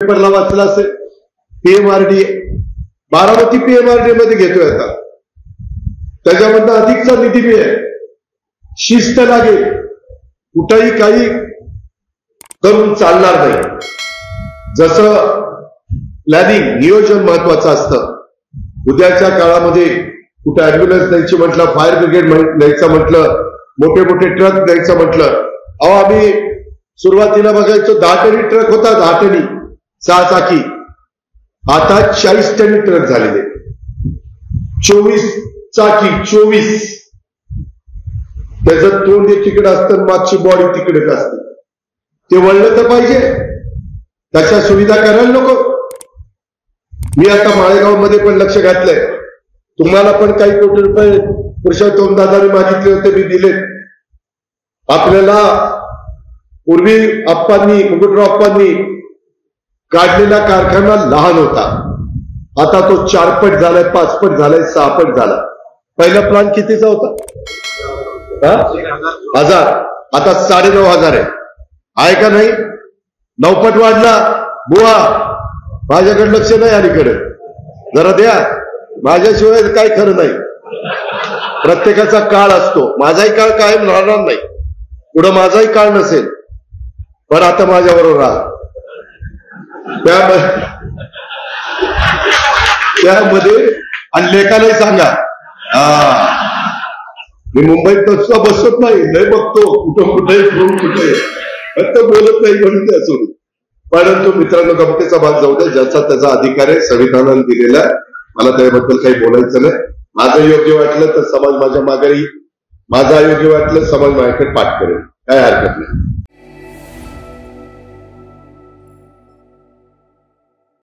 पेपरला वाचला असेल, पीएमआरडीए, बारामती पीएमआरडीए मध्ये घेतोय आता, त्याच्यामधनं अधिकचा निधी मिळेल, शिस्त लागेल, कुठेही काही करून चालणार नाही. जसं प्लॅनिंग नियोजन महत्वाचं असतं. उद्याच्या काळामध्ये कुठे अँब्युलन्स द्यायची म्हटलं, फायर ब्रिगेड द्यायचं म्हटलं, मोठे मोठे ट्रक द्यायचं म्हटलं, आम्ही सुरुवातीला बघायचो 10 टनी ट्रक होता, 10 टनी 6 चाकी, आता 40 टनी ट्रक झालेले, 24 चाकी 24. त्याचं तोंड तिकडे असतं, मागची बॉडी तिकडेच असते. ते वळलं तर पाहिजे, त्याच्या सुविधा करायला नको. मी आता माळेगाव मध्ये पण लक्ष घातलंय. तुम्हाला पण काही कोटी रुपये पुरुषोत्तम दादाने मागितले होते, मी दिलेत. आपल्याला पूर्वी आप्पांनी, मुकुटराव आप्पांनी काढलेला कारखाना लहान होता, आता तो 4 पट झालाय, 5 पट झालाय, 6 पट झाला. पहिला प्लांट कितीचा होता? 1000, आता 9,500 आहे का नाही? 9 पट वाढला. बुवा माझ्याकडे लक्ष नाही, अलीकडे जरा द्या, माझ्याशिवाय काही खरं नाही. प्रत्येकाचा काळ असतो, माझाही काळ कायम राहणार नाही, पुढं माझाही काळ नसेल, पण आता माझ्याबरोबर राहा. त्यामध्ये आणि लेखालाही सांगा, मी मुंबईत तसं बसत नाही, लय बघतो कुठं कुठे कुठे, फक्त बोलत नाही म्हणून त्या सोडून. परंतु मित्रांनो, गमतीचा भाग जाऊ दे, ज्याचा त्याचा अधिकार आहे, संविधानाने दिलेला. मला त्याबद्दल काही बोलायचं नाही. माझं योग्य वाटलं तर समाज माझ्या मागे येईल, माझं अयोग्य वाटलं समाज माझ्याकडे पाठ करेल, काय हरकत नाही.